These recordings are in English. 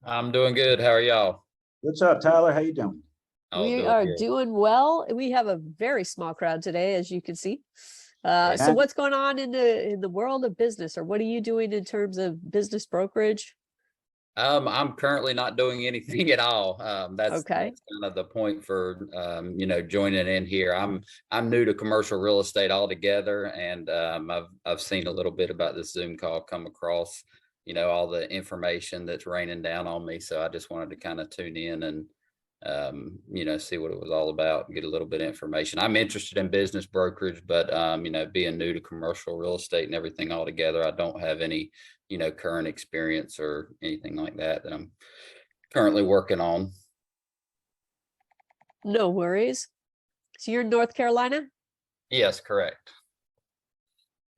I'm doing good. How are y'all? What's up, Tyler? How you doing? All We doing are good. doing well. We have a very small crowd today, as you can see. So Yeah. what's going on in the world of business, or what are you doing in terms of business brokerage? I'm currently not doing anything at all. That's Okay. kind of the point for joining in here. I'm new to commercial real estate altogether, and I've seen a little bit about this Zoom call come across, all the information that's raining down on me. So I just wanted to kind of tune in and see what it was all about, get a little bit of information. I'm interested in business brokerage, but being new to commercial real estate and everything altogether, I don't have any current experience or anything like that I'm currently working on. No worries. So you're in North Carolina? Yes, correct.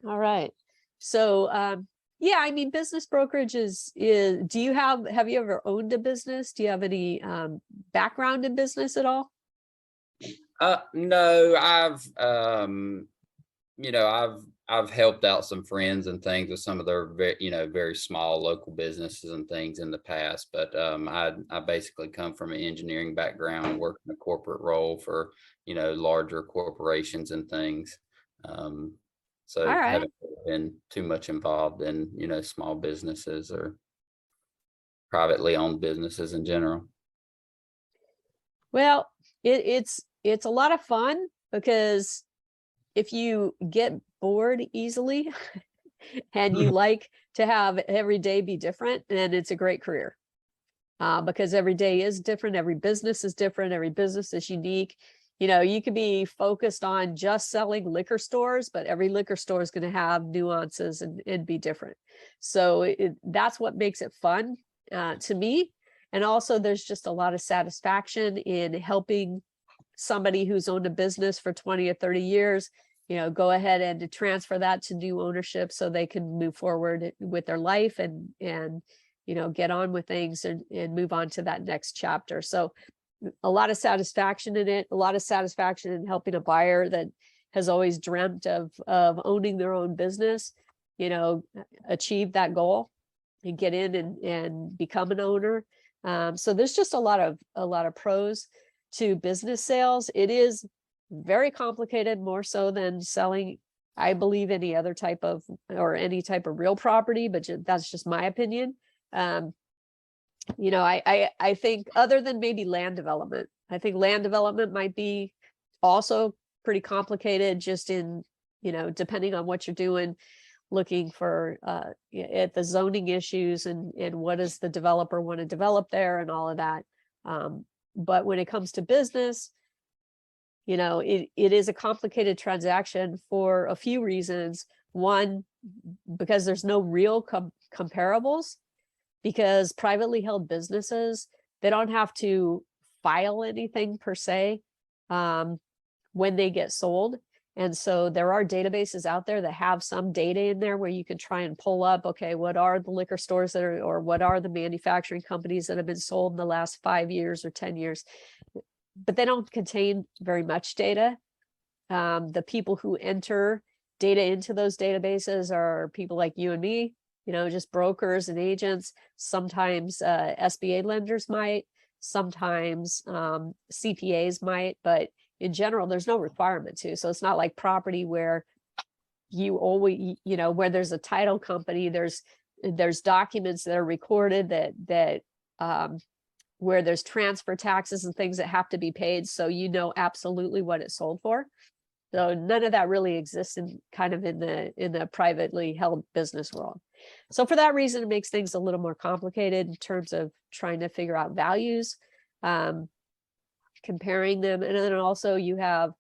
All right. So yeah, I mean, business brokerage is do you have you ever owned a business? Do you have any background in business at all? No, I've helped out some friends and things with some of their very small local businesses and things in the past, but I basically come from an engineering background, worked in a corporate role for larger corporations and things. So All right. haven't been too much involved in small businesses or privately owned businesses in general. Well, it's a lot of fun because if you get bored easily and you like to have every day be different, then it's a great career. Because every day is different, every business is different, every business is unique. You could be focused on just selling liquor stores, but every liquor store is going to have nuances and be different. So that's what makes it fun to me. And also there's just a lot of satisfaction in helping somebody who's owned a business for 20 or 30 years, go ahead and to transfer that to new ownership so they can move forward with their life and get on with things and move on to that next chapter. So a lot of satisfaction in it, a lot of satisfaction in helping a buyer that has always dreamt of owning their own business, achieve that goal and get in and become an owner. So there's just a lot of pros to business sales. It is very complicated, more so than selling, I believe, any type of real property, but that's just my opinion. I think other than maybe land development, I think land development might be also pretty complicated, just in, depending on what you're doing, looking for at the zoning issues and what does the developer want to develop there and all of that. But when it comes to business, it is a complicated transaction for a few reasons. One, because there's no real comparables, because privately held businesses, they don't have to file anything per se when they get sold. And so there are databases out there that have some data in there where you can try and pull up, okay, what are the liquor stores or what are the manufacturing companies that have been sold in the last 5 years or 10 years? But they don't contain very much data. The people who enter data into those databases are people like you and me, just brokers and agents. Sometimes SBA lenders might, sometimes CPAs might, but in general, there's no requirement to. So it's not like property where you always, where there's a title company, there's documents that are recorded that where there's transfer taxes and things that have to be paid. So absolutely what it sold for. So none of that really exists in the privately held business world. So for that reason, it makes things a little more complicated in terms of trying to figure out values, comparing them. And then also you have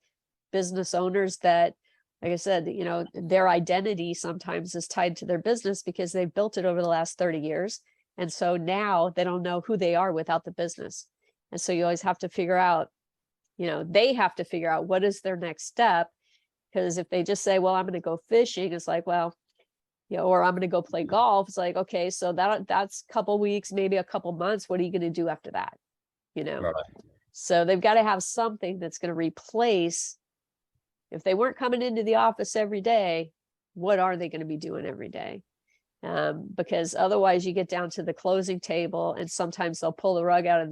business owners that, like I said, their identity sometimes is tied to their business because they've built it over the last 30 years. And so now they don't know who they are without the business. And so you always have to figure out, they have to figure out what is their next step. Because if they just say, well, I'm going to go fishing, it's like, well, or I'm going to go play golf. It's like, okay, so that's a couple weeks, maybe a couple months. What are you going to do after that? Right. So they've got to have something that's going to replace. If they weren't coming into the office every day, what are they going to be doing every day? Because otherwise you get down to the closing table and sometimes they'll pull the rug out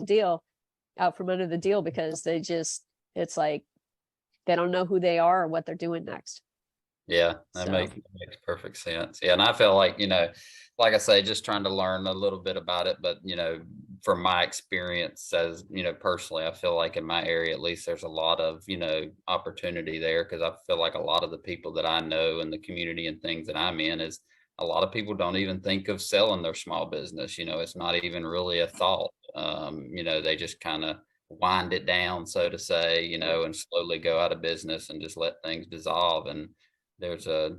from under the deal because it's like they don't know who they are or what they're doing next. Yeah, that So, makes perfect sense. Yeah, and I feel like, like I say, just trying to learn a little bit about it, but from my experience as, personally, I feel like in my area, at least there's a lot of, opportunity there because I feel like a lot of the people that I know in the community and things that I'm in is a lot of people don't even think of selling their small business. It's not even really a thought. They just kind of wind it down, so to say, and slowly go out of business and just let things dissolve. And there's a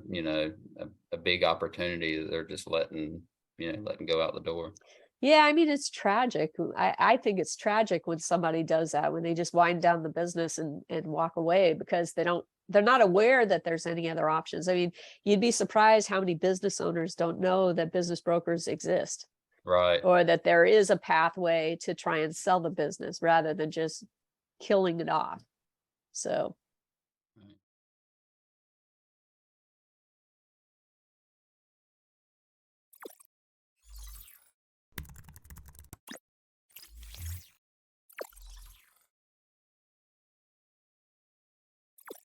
big opportunity that they're just letting go out the door. yeah, I mean, it's tragic. I think it's tragic when somebody does that, when they just wind down the business and walk away because they're not aware that there's any other options. I mean, you'd be surprised how many business owners don't know that business brokers exist Right. or that there is a pathway to try and sell the business rather than just killing it off. So,